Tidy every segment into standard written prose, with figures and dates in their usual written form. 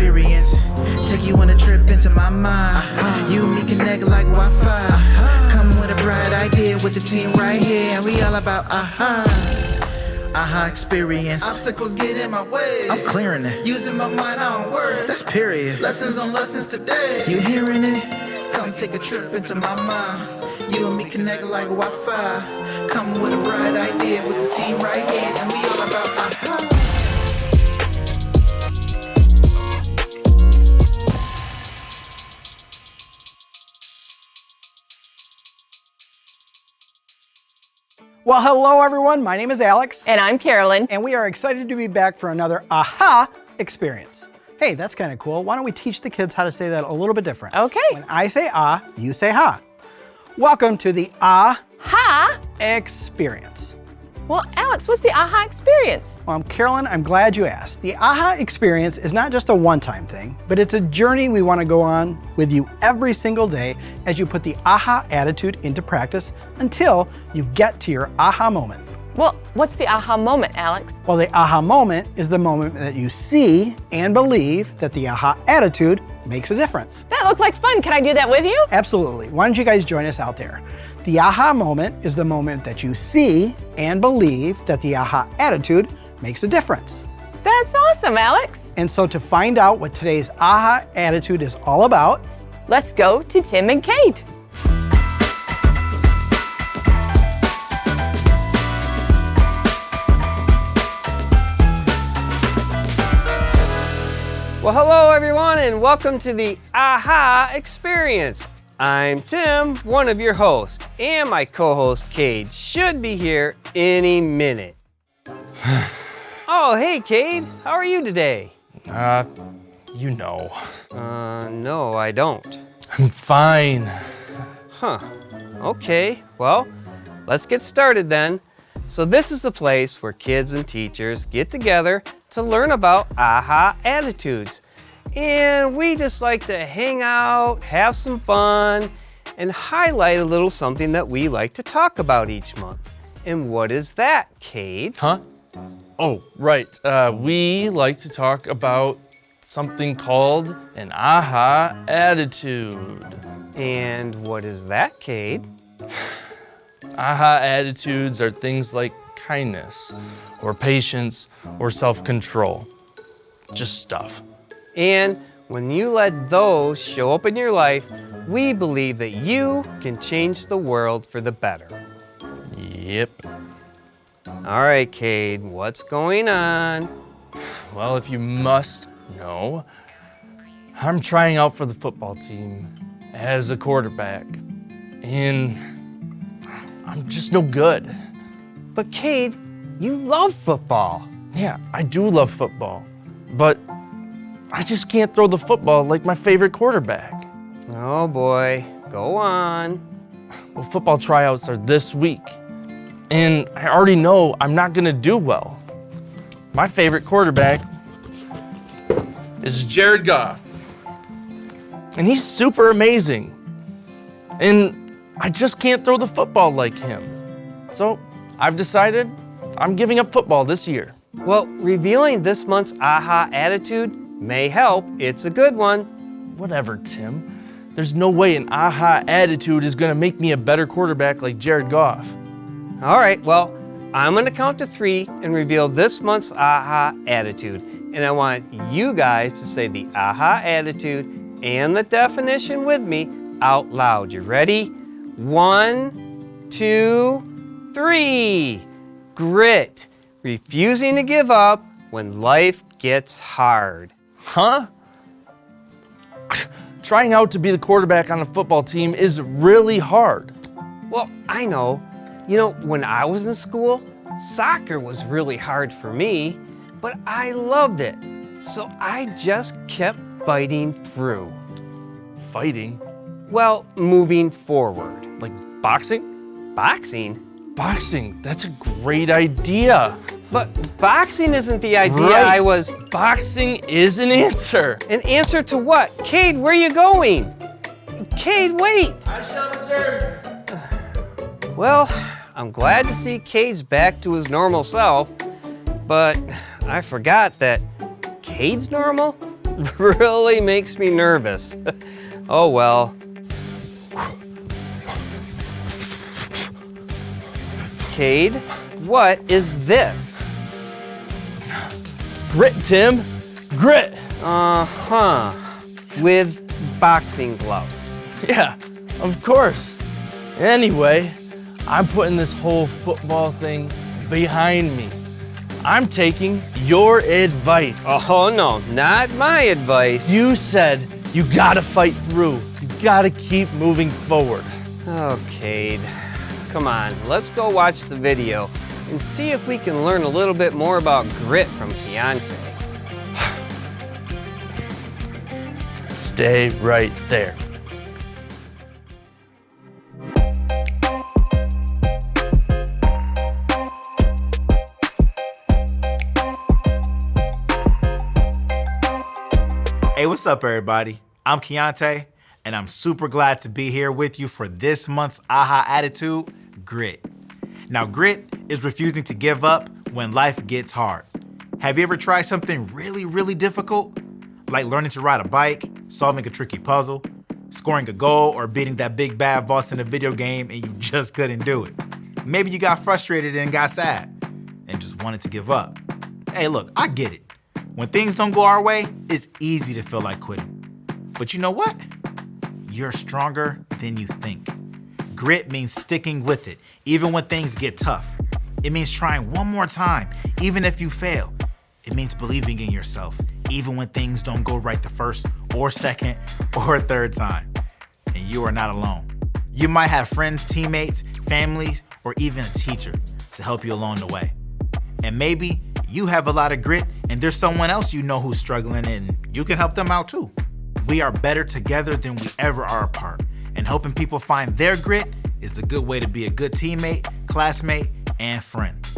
experience. Take you on a trip into my mind. You and me connect like Wi-Fi. Come with a bright idea with the team right here, and we all about aha experience. Obstacles get in my way. I'm clearing it. Using my mind, I don't worry. That's period. Lessons on lessons today. You hearing it? Come take a trip into my mind. You and me connect like Wi-Fi. Come with a bright idea with the team right here, and we all about aha. Well, hello everyone. My name is Alex. And I'm Carolyn. And we are excited to be back for another aha experience. Hey, that's kind of cool. Why don't we teach the kids how to say that a little bit different? Okay. When I say ah, you say ha. Welcome to the aha experience. Well, Alex, what's the aha experience? Well, Carolyn, I'm glad you asked. The aha experience is not just a one-time thing, but it's a journey we want to go on with you every single day as you put the aha attitude into practice until you get to your aha moment. Well, what's the aha moment, Alex? Well, the aha moment is the moment that you see and believe that the aha attitude makes a difference. That looked like fun. Can I do that with you? Absolutely. Why don't you guys join us out there? The aha moment is the moment that you see and believe that the aha attitude makes a difference. That's awesome, Alex. And so to find out what today's aha attitude is all about, let's go to Tim and Kate. Well, hello everyone, and welcome to the aha experience. I'm Tim, one of your hosts, and my co-host Cade should be here any minute. Oh, hey Cade, how are you today? You know. No, I don't. I'm fine. Huh, okay, well, let's get started then. So this is a place where kids and teachers get together to learn about aha attitudes. And we just like to hang out, have some fun, and highlight a little something that we like to talk about each month. And what is that, Cade? Huh? Oh, right. We like to talk about something called an aha attitude. And what is that, Cade? Aha attitudes are things like kindness, or patience, or self-control. Just stuff. And when you let those show up in your life, we believe that you can change the world for the better. Yep. All right, Cade, what's going on? Well, if you must know, I'm trying out for the football team as a quarterback, and I'm just no good. But Cade, you love football. Yeah, I do love football, but I just can't throw the football like my favorite quarterback. Oh boy, go on. Well, football tryouts are this week, and I already know I'm not gonna do well. My favorite quarterback is Jared Goff, and he's super amazing, and I just can't throw the football like him. So I've decided I'm giving up football this year. Well, revealing this month's aha attitude may help. It's a good one. Whatever, Tim. There's no way an aha attitude is gonna make me a better quarterback like Jared Goff. All right, well, I'm gonna count to 3 and reveal this month's aha attitude. And I want you guys to say the aha attitude and the definition with me out loud. You ready? 1, 2, 3. Grit. Refusing to give up when life gets hard. Huh? Trying out to be the quarterback on a football team is really hard. Well, I know. You know, when I was in school, soccer was really hard for me, but I loved it. So I just kept fighting through. Fighting? Well, moving forward. Like boxing? Boxing? Boxing, that's a great idea. But boxing isn't the idea. Right. Boxing is an answer. An answer to what? Cade, where are you going? Cade, wait. I shall return. Well, I'm glad to see Cade's back to his normal self, but I forgot that Cade's normal really makes me nervous. Oh well. Cade, what is this? Grit, Tim. Grit. Uh-huh. With boxing gloves. Yeah, of course. Anyway, I'm putting this whole football thing behind me. I'm taking your advice. Oh no, not my advice. You said you gotta fight through. You gotta keep moving forward. Oh, Cade. Come on, let's go watch the video and see if we can learn a little bit more about grit from Keontae. Stay right there. Hey, what's up, everybody? I'm Keontae, and I'm super glad to be here with you for this month's AHA Attitude, Grit. Now, grit is refusing to give up when life gets hard. Have you ever tried something really, really difficult? Like learning to ride a bike, solving a tricky puzzle, scoring a goal, or beating that big bad boss in a video game and you just couldn't do it. Maybe you got frustrated and got sad and just wanted to give up. Hey, look, I get it. When things don't go our way, it's easy to feel like quitting. But you know what? You're stronger than you think. Grit means sticking with it, even when things get tough. It means trying one more time, even if you fail. It means believing in yourself, even when things don't go right the first or second or third time. And you are not alone. You might have friends, teammates, families, or even a teacher to help you along the way. And maybe you have a lot of grit and there's someone else you know who's struggling and you can help them out too. We are better together than we ever are apart. And helping people find their grit is the good way to be a good teammate, classmate, and friend.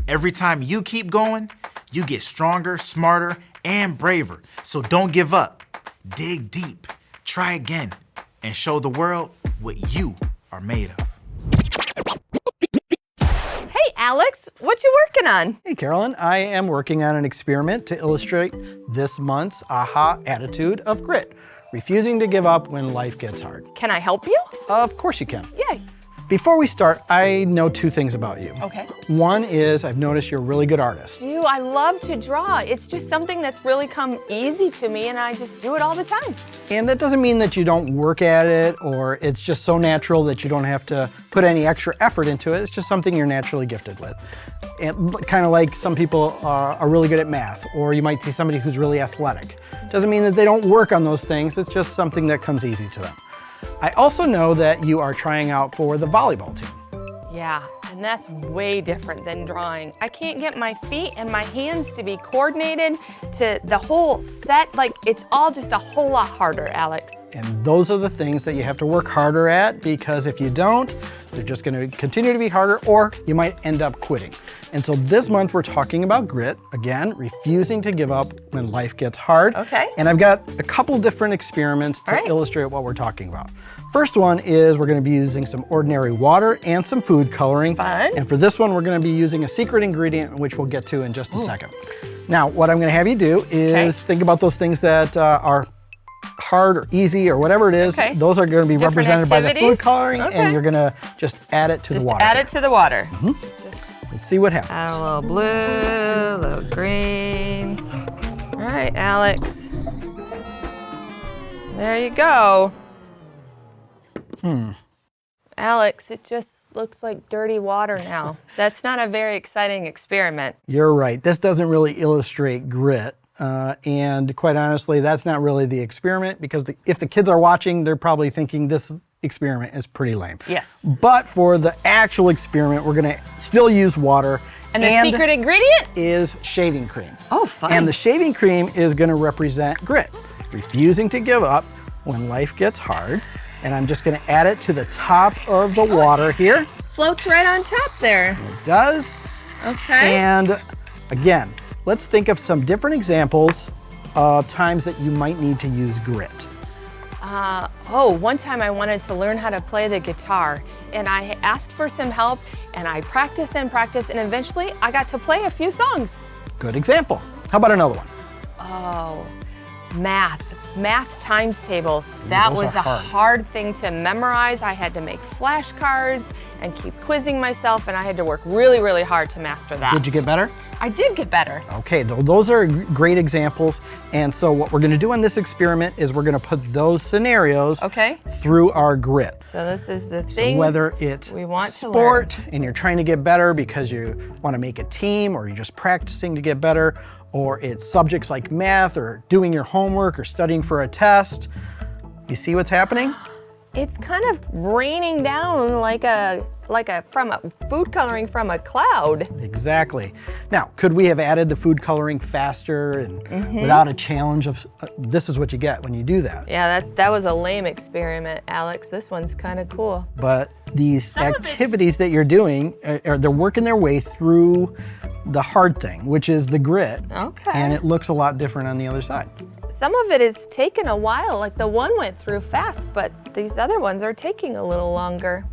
Every time you keep going, you get stronger, smarter, and braver. So don't give up. Dig deep, try again, and show the world what you are made of. Hey, Alex, what you working on? Hey, Carolyn, I am working on an experiment to illustrate this month's AHA Attitude of Grit, refusing to give up when life gets hard. Can I help you? Of course you can. Yay. Before we start, I know two things about you. Okay. One is I've noticed you're a really good artist. I love to draw. It's just something that's really come easy to me and I just do it all the time. And that doesn't mean that you don't work at it or it's just so natural that you don't have to put any extra effort into it. It's just something you're naturally gifted with. And kind of like some people are really good at math, or you might see somebody who's really athletic. Doesn't mean that they don't work on those things. It's just something that comes easy to them. I also know that you are trying out for the volleyball team. Yeah, and that's way different than drawing. I can't get my feet and my hands to be coordinated to the whole set. Like, it's all just a whole lot harder, Alex. And those are the things that you have to work harder at, because if you don't, they're just going to continue to be harder, or you might end up quitting. And so this month we're talking about grit, again, refusing to give up when life gets hard. Okay. And I've got a couple different experiments to illustrate what we're talking about. First one is we're going to be using some ordinary water and some food coloring. Fun. And for this one, we're going to be using a secret ingredient, which we'll get to in just a second. Now, what I'm going to have you do is think about those things that are hard or easy or whatever it is. Okay. Those are going to be Different represented by the activities? food coloring, Okay. and you're going to just add it to the water. Add it to the water. Let's see what happens. Add a little blue, a little green. All right, Alex. There you go. Alex, it just looks like dirty water now. That's not a very exciting experiment. You're right. This doesn't really illustrate grit. And quite honestly, that's not really the experiment, because if the kids are watching, they're probably thinking this experiment is pretty lame. Yes. But for the actual experiment, we're going to still use water. And the secret ingredient? Is shaving cream. Oh, fun. And the shaving cream is going to represent grit, refusing to give up when life gets hard. And I'm just going to add it to the top of the water here. Floats right on top there. It does. Okay. And again, let's think of some different examples of times that you might need to use grit. One time I wanted to learn how to play the guitar, and I asked for some help, and I practiced and practiced, and eventually I got to play a few songs. Good example. How about another one? Oh, Math times tables. That those was are a hard. hard thing to memorize. I had to make flashcards and keep quizzing myself, and I had to work really, really hard to master that. Did you get better? I did get better. Okay, those are great examples. And so what we're gonna do in this experiment is we're gonna put those scenarios Okay. through our grit. So this is the So things whether it's we want to sport and you're trying to get better because you want to make a team, or you're just practicing to get better, or it's subjects like math or doing your homework or studying for a test. You see what's happening? It's kind of raining down like a from a food coloring from a cloud. Exactly. Now, could we have added the food coloring faster and without a challenge of this is what you get when you do that? Yeah, that was a lame experiment, Alex. This one's kind of cool. But these Some of it's- activities that you're doing, they're working their way through the hard thing, which is the grit. Okay. And it looks a lot different on the other side. Some of it is taking a while, like the one went through fast, but these other ones are taking a little longer.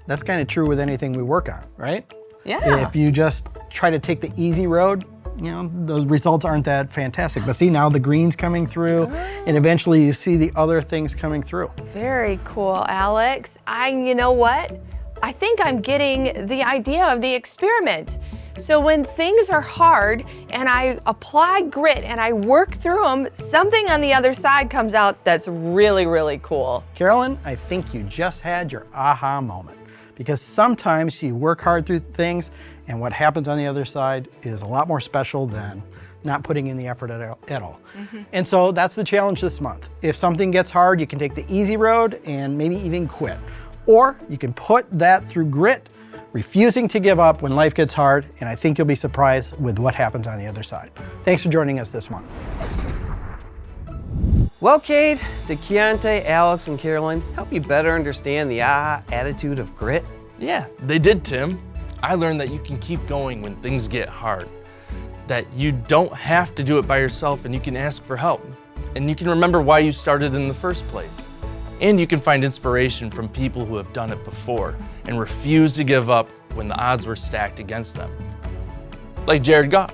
That's kind of true with anything we work on, right? Yeah. If you just try to take the easy road, those results aren't that fantastic. But see, now the green's coming through, and eventually you see the other things coming through. Very cool, Alex. You know what? I think I'm getting the idea of the experiment. So when things are hard and I apply grit and I work through them, something on the other side comes out that's really, really cool. Carolyn, I think you just had your aha moment. Because sometimes you work hard through things, and what happens on the other side is a lot more special than not putting in the effort at all. And so that's the challenge this month. If something gets hard, you can take the easy road and maybe even quit. Or you can put that through grit, refusing to give up when life gets hard, and I think you'll be surprised with what happens on the other side. Thanks for joining us this month. Well, Cade, did Keontae, Alex, and Carolyn help you better understand the AHA attitude of grit? Yeah, they did, Tim. I learned that you can keep going when things get hard, that you don't have to do it by yourself, and you can ask for help, and you can remember why you started in the first place. And you can find inspiration from people who have done it before and refuse to give up when the odds were stacked against them. Like Jared Goff.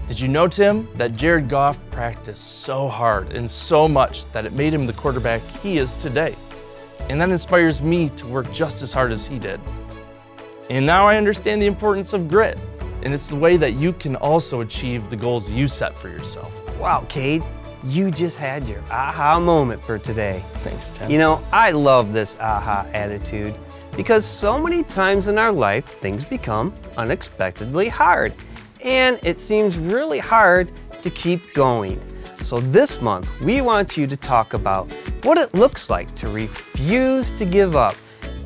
Did you know, Tim, that Jared Goff practiced so hard and so much that it made him the quarterback he is today? And that inspires me to work just as hard as he did. And now I understand the importance of grit, and it's the way that you can also achieve the goals you set for yourself. Wow, Cade, you just had your aha moment for today. Thanks, Tim. You know, I love this aha attitude because so many times in our life, things become unexpectedly hard. And it seems really hard to keep going. So this month, we want you to talk about what it looks like to refuse to give up.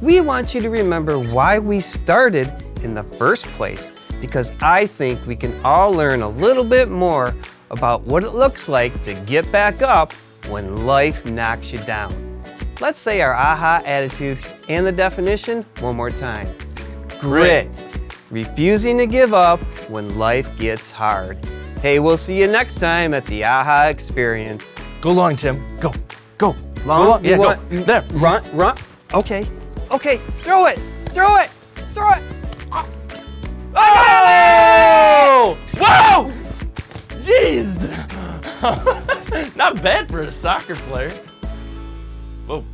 We want you to remember why we started in the first place, because I think we can all learn a little bit more about what it looks like to get back up when life knocks you down. Let's say our aha attitude and the definition one more time. Grit. Refusing to give up when life gets hard. Hey, we'll see you next time at the AHA Experience. Go long, Tim. Go. Long? Yeah, You go. want- There. Run. Okay. Throw it. Oh! Whoa! Jeez! Not bad for a soccer player. Whoa.